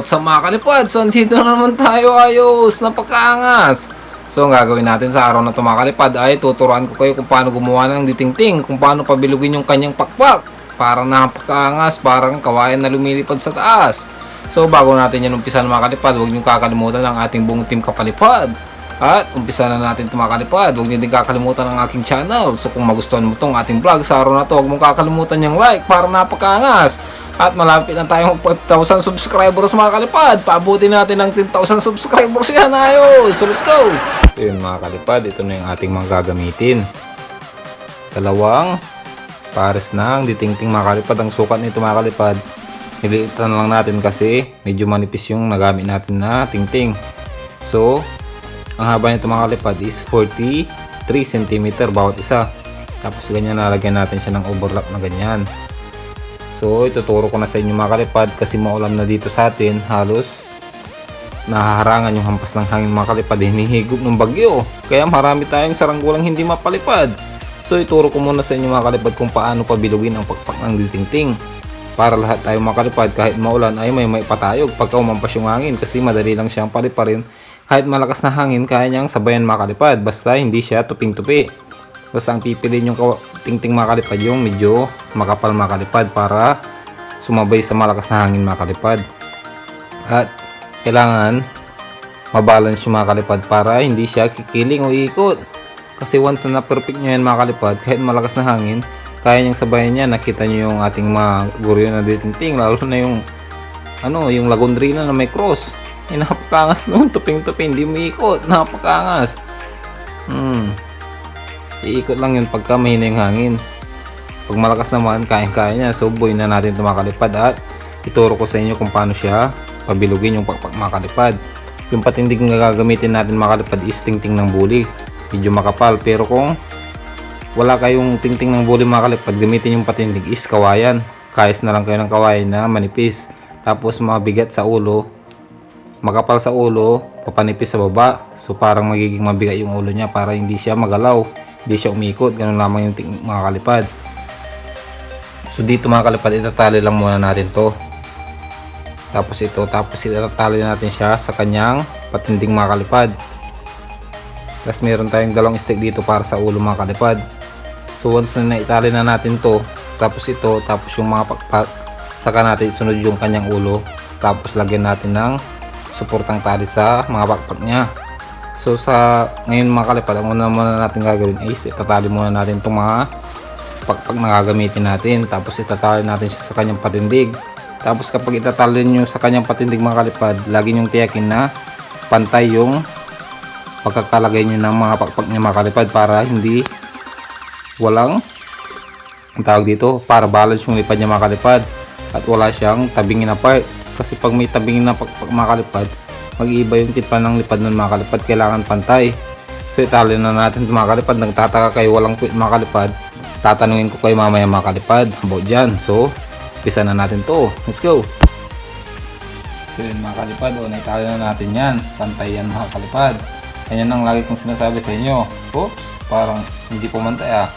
What's up mga kalipad? So andito na naman tayo, ayos, napakaangas. So ang gagawin natin sa araw na ito mga kalipad ay tuturuan ko kayo kung paano gumawa ng ditingting, kung paano pabilugin yung kanyang pakpak para napakaangas, parang kawayan na lumilipad sa taas. So bago natin yan umpisa mga kalipad, huwag niyong kakalimutan ang ating buong team kapalipad. At umpisa na natin ito mga kalipad, huwag niyo din kakalimutan ang aking channel. So kung magustuhan mo itong ating vlog sa araw na ito, huwag mong kakalimutan yung like para napakaangas. At malapit na tayong 5,000 subscribers mga kalipad. Paabutin natin ng 10,000 subscribers yan, ayos. So let's go. So yun mga kalipad, ito na yung ating mga gagamitin. Dalawang pares ng ditingting mga kalipad. Ang sukat nito mga kalipad, niliitan lang natin kasi medyo manipis yung nagamit natin na tingting. So ang haba nito mga kalipad is 43 cm bawat isa. Tapos ganyan nalagyan natin siya ng overlap na ganyan. So ituturo ko na sa inyo mga kalipad kasi maulan na dito sa atin, halos nahaharangan yung hampas ng hangin mga kalipad, hinihigop ng bagyo, kaya marami tayong saranggolang hindi mapalipad. So ituro ko muna sa inyo mga kalipad kung paano pabilugin ang pakpak ng ditingting para lahat tayo mga kalipad kahit maulan ay may patayog pagka umampas yung hangin, kasi madali lang siyang paliparin. Kahit malakas na hangin kaya niyang sabayan mga kalipad, basta hindi siya tuping-tupi. Basta ang pipiliin yung tingting mga kalipad yung medyo makapal mga kalipad para sumabay sa malakas na hangin mga kalipad. At kailangan mabalance yung mga kalipad para hindi siya kikiling o iikot. Kasi once na perfect nyo yan mga kalipad, kahit malakas na hangin, kaya niyang sabayan niya. Nakita nyo yung ating mga guryo na ditingting, lalo na yung yung lagondrina na may cross. Napakaangas nun, tuping-tuping, hindi mo iikot, napakaangas. Iikot lang yun pagka mahina yung hangin. Pag malakas naman, kaya-kaya niya. So buuin na natin ito mga kalipad at ituro ko sa inyo kung paano siya pabilugin yung pakpak mga kalipad. Yung patindig na gagamitin natin mga kalipad is tingting ng buli, medyo makapal. Pero kung wala kayong tingting ng buli mga kalipad, gamitin yung patindig is kawayan. Kayas na lang kayo ng kawayan na manipis, tapos mabigat sa ulo, makapal sa ulo, papanipis sa baba. So parang magiging mabigat yung ulo niya para hindi siya magalaw, hindi siya umikot. Ganun lamang yung mga kalipad. So dito mga kalipad, itatali lang muna natin to. Tapos itatali natin siya sa kanyang patinding mga kalipad. Tapos meron tayong dalawang stick dito para sa ulo mga kalipad. So once na naitali na natin to, tapos ito, tapos yung mga pakpak, saka natin sunod yung kanyang ulo. Tapos lagyan natin ng suportang tali sa mga pakpak niya. So sa ngayon mga kalipad, ang una muna natin gagawin is itatali muna natin itong mga pakpak na gagamitin natin. Tapos itatali natin siya sa kanyang patindig. Tapos kapag itatali nyo sa kanyang patindig mga kalipad, lagi nyong tiyakin na pantay yung pagkakalagay nyo ng mga pakpak niya mga kalipad, para hindi walang ang tawag dito, para balance yung lipad niya mga kalipad at wala siyang tabingin na part. Kasi pag may tabingin na pakpak mga kalipad, mag-iiba yung tipan ng lipad nun mga kalipad, kailangan pantay. So itali na natin mga kalipad. Nagtataka kayo walang quit mga kalipad, tatanungin ko kayo mamaya mga kalipad about dyan. So pisa na natin to, let's go. So yun mga kalipad, naitali na natin yan, pantay yan mga kalipad. Ganyan ang lagi kong sinasabi sa inyo. Oops, parang hindi pumantay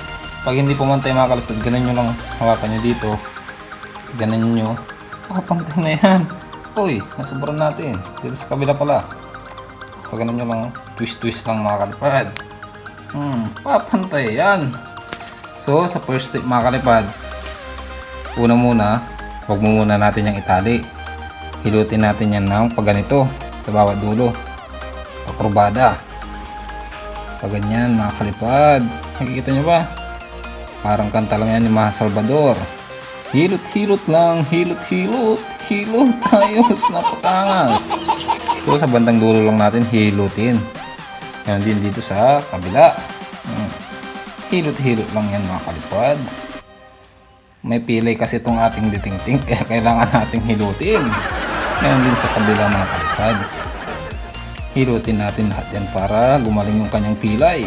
Pag hindi pumantay mga kalipad, ganun nyo lang hawakan nyo dito, ganun nyo, pantay na yan. Uy, nasubran natin. Dito sa kabila pala. Pag ganun nyo lang, twist lang mga kalipad. Papantay yan. So, sa first step mga kalipad, una muna, huwag mo muna natin yung itali. Hilutin natin yan ng pag ganito, sa bawat dulo. Pakurbada. Pag ganyan mga kalipad. Nakikita nyo ba? Parang kanta lang yan ni Mga Salvador. Hilot-hilot lang, hilot-hilot. Hilot, ayos, napakangas. So sa bandang dulo lang natin hilutin. Yan din dito sa kabila. Hilot-hilot lang yan mga kalipad. May pilay kasi itong ating ditingting, kaya kailangan nating hilutin. Yan din sa kabila mga kalipad. Hilutin natin lahat yan para gumaling yung kanyang pilay.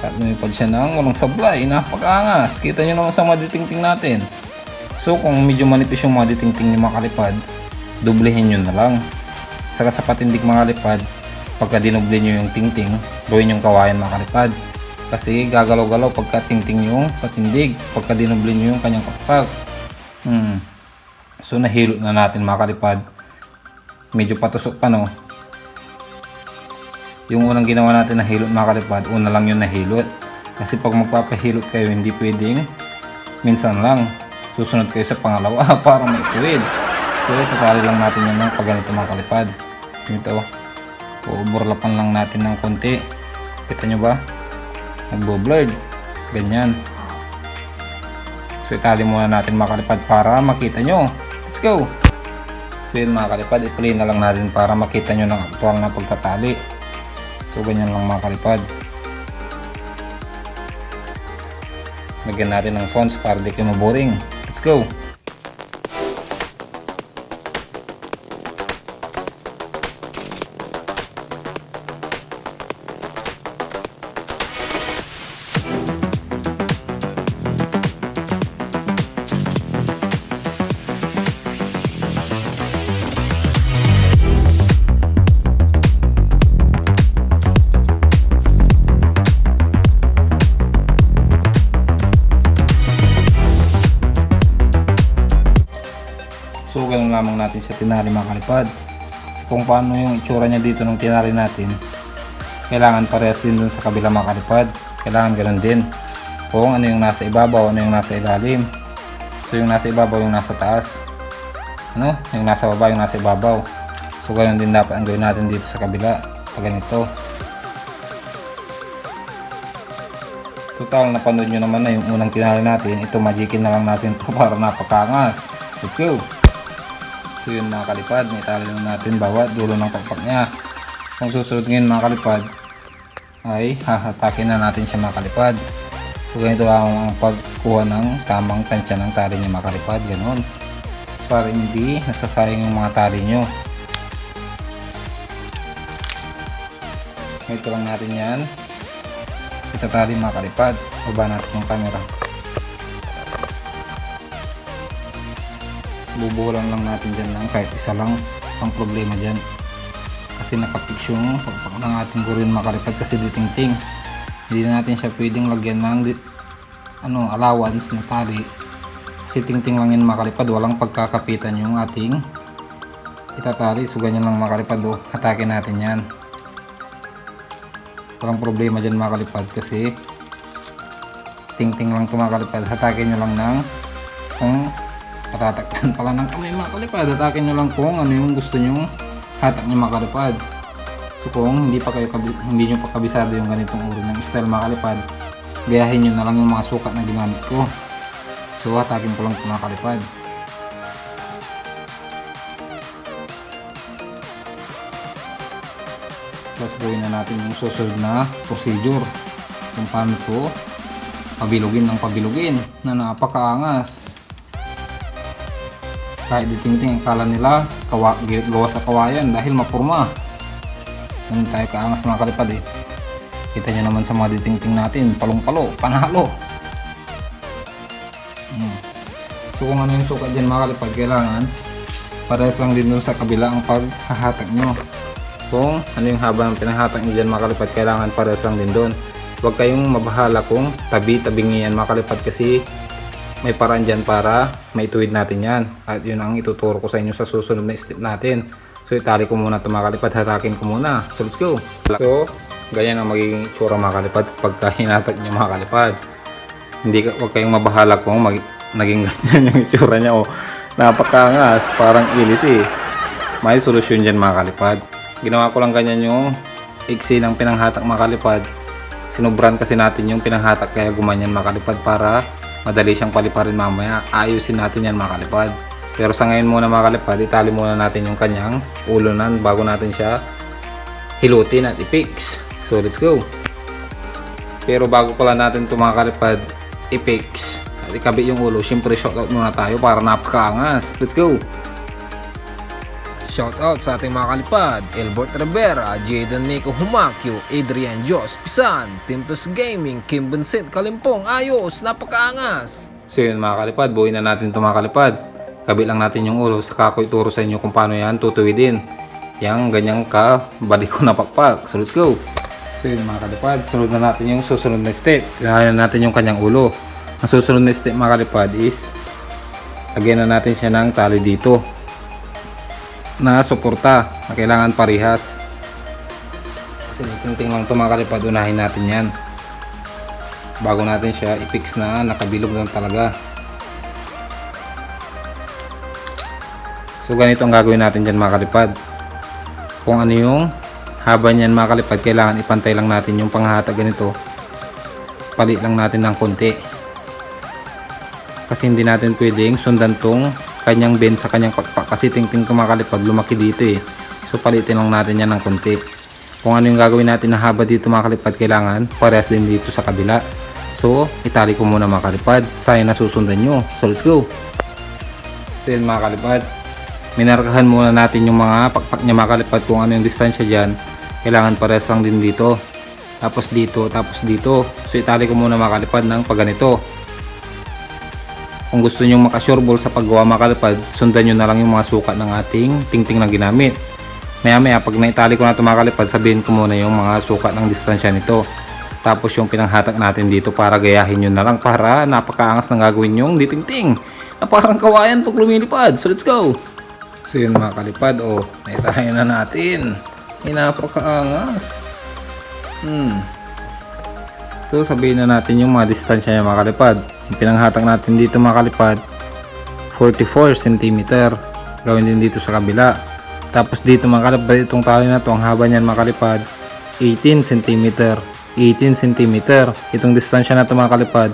At lumipad siya ng walang sablay, napakangas. Kita nyo naman sa mga ditingting natin. So kung medyo manipis yung mga ditingting ni mga kalipad, dublehin nyo na lang. Saka sa patindig mga kalipad, pagka dinoble nyo yung tingting, gawin yung kawayan mga kalipad. Kasi gagalaw-galaw pagka tingting yung patindig, pagka dinoble nyo yung kanyang pakpak. So nahilo na natin mga kalipad. medyo patusok pa, no. Yung unang ginawa natin na hilot mga kalipad, una lang yun na hilot. Kasi pag magpapahilot kayo, hindi pwedeng minsan lang. Susunod kayo sa pangalawa para may tuwid. So itatali lang natin yan ng pag ganito mga kalipad. Ito, uburlapan lang natin ng konti. Kita nyo ba? Nagbo-blurred. Ganyan. So itali muna natin mga kalipad para makita nyo. Let's go! So yun mga kalipad, i-play na lang natin para makita nyo ng aktual na pagtatali. So ganyan lang mga kalipad. Lagyan natin ng sounds para di kayo maboring. Let's go! So ganun lamang natin sa tinali mga kalipad. So, kung paano yung itsura niya dito nung tinali natin, kailangan parehas din dun sa kabila mga kalipad. Kailangan ganun din. Kung ano yung nasa ibabaw, ano yung nasa ilalim. So yung nasa ibabaw, yung nasa taas. Ano? Yung nasa baba, yung nasa ibabaw. So ganun din dapat ang gawin natin dito sa kabila. Pag ganito. Total, napanood nyo naman na yung unang tinali natin. Ito, magikin na lang natin ito para napakangas. Let's go! So yun mga kalipad, itali lang natin bawat dulo ng pakpak niya. Kung susunod ngayon mga kalipad, ay hahatakin na natin siya mga kalipad. So ganito lang ang pagkuha ng tamang tansya ng tali niya mga kalipad, ganoon. Para hindi nasasayang yung mga tali nyo. Ganito lang natin yan. Itatali mga kalipad. Baba natin yung camera. Bubuhulan lang natin dyan ng kahit isa lang. Ang problema dyan kasi nakapix yung pagpak ng ating gurin mga kalipad kasi ditingting. Hindi natin siya pwedeng lagyan ng allowance na tali kasi tingting lang yun mga kalipad. Walang pagkakapitan yung ating itatali. So ganyan lang mga kalipad. Hatakin natin yan. Walang problema dyan mga kalipad kasi tingting lang ito mga kalipad. Hatakin nyo lang ng kung patatakpan pala ng kamay mga kalipad. Hatakin nyo lang kung ano yung gusto nyo hatak nyo mga kalipad. So kung hindi nyo pa kabisado yung ganitong uri ng style mga kalipad, gayahin nyo na lang yung mga sukat na ginamit ko. So hatakin ko lang ito mga kalipad. Plus gawin na natin yung susunod na procedure kung paano ito pabilugin ng pabilugin na napakaangas. Kahit ditingting akala nila gawa sa kawayan dahil mapurma. Ganun tayo kaangas mga kalipad eh. Kita nyo naman sa mga ditingting natin, palong-palo, panalo. So kung ano yung sukat dyan mga kalipad, kailangan parehas lang din dun sa kabila ang paghahatag nyo. Kung ano yung haba ng pinahatag nyo dyan mga kalipad, kailangan parehas lang din dun. Huwag kayong mabahala kung tabi-tabing yan mga kalipad kasi may paraan dyan para maituwid natin yan. At yun ang ituturo ko sa inyo sa susunod na step natin. So itali ko muna ito mga kalipad, hatakin ko muna. So let's go. So ganyan ang magiging itsura mga kalipad pagka hinatag nyo mga kalipad. Huwag kayong mabahala kung naging ganyan yung itsura nya. O napakangas, parang ilis eh. May solusyon dyan mga kalipad. Ginawa ko lang ganyan yung iksi ng pinanghatak mga kalipad. Sinubran kasi natin yung pinanghatak kaya gumanyan mga kalipad para madali siyang paliparin mamaya. Ayusin natin yan mga kalipad. Pero sa ngayon muna mga kalipad, itali muna natin yung kanyang ulunan bago natin siya hilutin at i-fix. So let's go. Pero bago pala natin ito mga kalipad i-fix at ikabit yung ulo, syempre shoutout muna tayo para napakaangas. Let's go. Shoutout sa ating mga kalipad, Elbert Rivera, Jaden Nico Humakyo, Adrian Jos Pisan, Timtos Gaming, Kim Vincent Kalimpong, ayos, napakaangas. So yun mga kalipad, buuin na natin ito mga kalipad. Kabit lang natin yung ulo, saka ko ituro sa inyo kung paano yan tutuwidin yung ganyang kabalik ko na pakpak. So let's go. So yun mga kalipad, sunod na natin yung susunod na step. Kaya natin yung kanyang ulo. Ang susunod na step mga kalipad is lagyan na natin siya ng tali dito. na suporta na kailangan parehas. Kasi tingting lang ito mga kalipad, unahin natin yan bago natin siya i-fix na nakabilog lang talaga. So ganito ang gagawin natin dyan mga kalipad. Kung ano yung haba niyan mga kalipad, kailangan ipantay lang natin yung panghatag ganito. Palit lang natin ng konti. Kasi hindi natin pwedeng sundan tong kanyang bend sa kanyang pakpak. Kasi tingting ito mga kalipad, lumaki dito eh. So palitin lang natin yan ng konti. Kung ano yung gagawin natin na haba dito mga kalipad, kailangan parehas din dito sa kabila. So itali ko muna mga kalipad. Sayang na susundan nyo. So let's go. So yun mga kalipad, minarkahan muna natin yung mga pakpak niya mga kalipad, kung ano yung distansya dyan. Kailangan parehas lang din dito, tapos dito, tapos dito. So itali ko muna mga kalipad ng pagganito. Kung gusto nyo maka-sure ball sa paggawa mga kalipad, sundan nyo na lang yung mga sukat ng ating tingting na ginamit. Maya maya pag naitali ko na ito mga kalipad, sabihin ko muna yung mga sukat ng distansya nito. Tapos yung pinanghatak natin dito, para gayahin nyo na lang, para napakaangas ng gagawin yung ditingting na parang kawayan pag lumilipad. So let's go. So yun mga kalipad, naitali na natin. Ay napakaangas. So sabihin na natin yung mga distansya niya mga kalipad. Yung pinanghatak natin dito mga kalipad, 44 cm. Gawin din dito sa kabila. Tapos dito mga kalipad, itong tali na to, ang haba niyan mga kalipad, 18 cm. 18 cm. Itong distansya na to mga kalipad,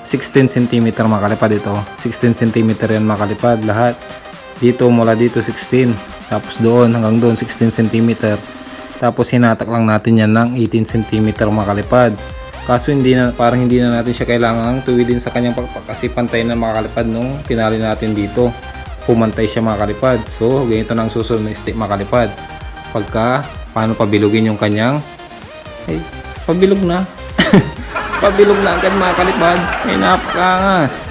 16 cm mga kalipad ito. 16 cm yan mga kalipad lahat. Dito mula dito 16. Tapos doon hanggang doon 16 cm. Tapos hinatak lang natin yan ng 18 cm mga kalipad. Kaso parang hindi na natin siya kailangang tuwidin sa kanyang pakpak, kasi pantay na mga kalipad nung tinali natin dito. Pumantay siya mga kalipad. So ganito na ang susunod na step mga kalipad. Paano pabilugin yung kanyang, pabilog na. Pabilog na agad mga kalipad. Ay napakaangas.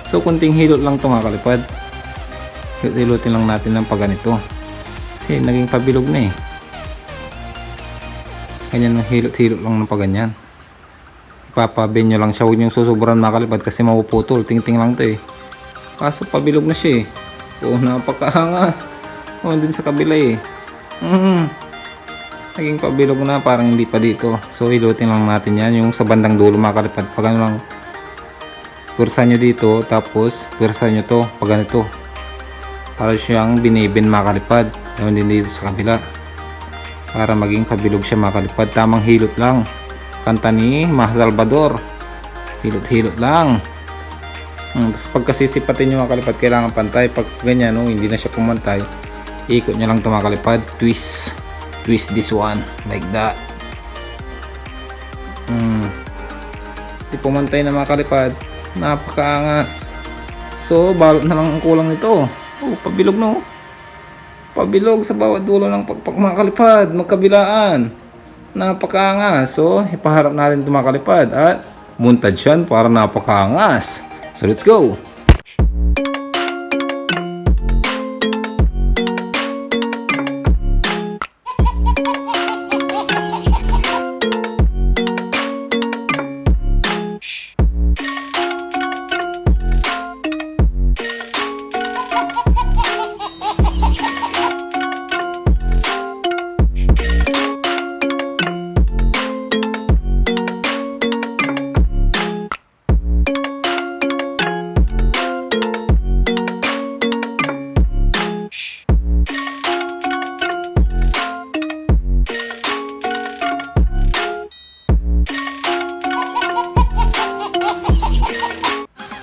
So kunting hilot lang to mga kalipad. Hilutin lang natin ng pagganito. Kasi naging pabilog na eh. Ganyan ng hilot-hilot lang ng paganyan. Ipapaben nyo lang siya. Huwag nyo susuburan mga kalipad kasi mapuputol. Ting-ting lang to eh. Kaso pabilog na siya eh. Napakaangas. Din sa kabila eh. Naging pabilog na, parang hindi pa dito. So hilutin lang natin yan. Yung sa bandang dulo mga kalipad. Pag ano lang, pwersahan nyo dito. Tapos pwersahan nyo to. Pag ganito. Para siyang binibin mga kalipad. Gawin din dito sa kabila. Para maging pabilog siya mga kalipad. Tamang hilot lang. Kanta ni Mah Salvador. Hilot-hilot lang. Tapos pagkasisipatin nyo mga kalipad, kailangan pantay. Pag ganyan, hindi na siya pumantay, ikot nyo lang ito mga kalipad. Twist this one like that. Hindi pumantay na mga kalipad. Napakaangas. So balot na lang ang kulang nito. Pabilog no. Pabilog sa bawat dulo ng pakpak mga kalipad, magkabilaan. Napakaangas. So ipaharap natin ito mga kalipad at montage yan para napakaangas. So let's go.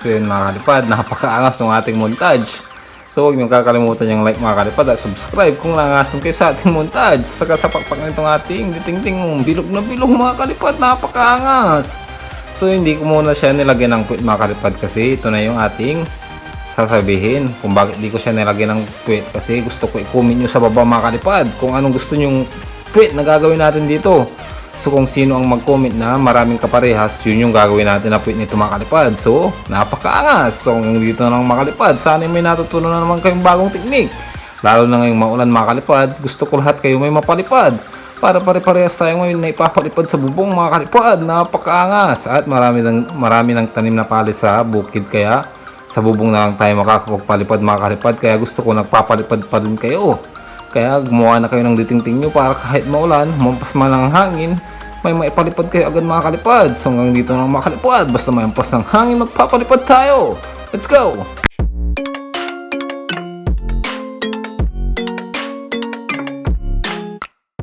So yun mga kalipad, napakaangas ng ating montage. So huwag nyo kakalimutan yung like mga kalipad at subscribe kung nangasan kayo sa ating montage. Saka sa pakpak nitong ating ditingting, bilog na bilog mga kalipad, napakaangas. So hindi ko muna siya nilagyan ng puwit mga kalipad, kasi ito na yung ating sasabihin kung bakit di ko siya nilagyan ng puwit. Kasi gusto ko i-comment nyo sa baba mga kalipad kung anong gusto nyong puwit na gagawin natin dito. So kung sino ang mag-comment na maraming kaparehas, yun yung gagawin natin na puwit nito mga kalipad. So napakaangas. So dito na lang mga kalipad, sana may natutunan na naman kayong bagong teknik. Lalo na ngayong maulan mga kalipad, gusto ko lahat kayo may mapalipad. Para pare-parehas tayo ngayon na ipapalipad sa bubong mga kalipad. Napakaangas. At marami ng tanim na pali sa bukid, kaya Sa bubong na lang tayo makakapagpalipad mga kalipad, kaya gusto ko nagpapalipad pa rin kayo. Kaya gumawa na kayo ng ditingting nyo para kahit maulan, mampas man ang hangin, may maipalipad kayo agad mga kalipad. So hanggang dito na mga kalipad, basta may ampas ng hangin magpapalipad tayo. Let's go!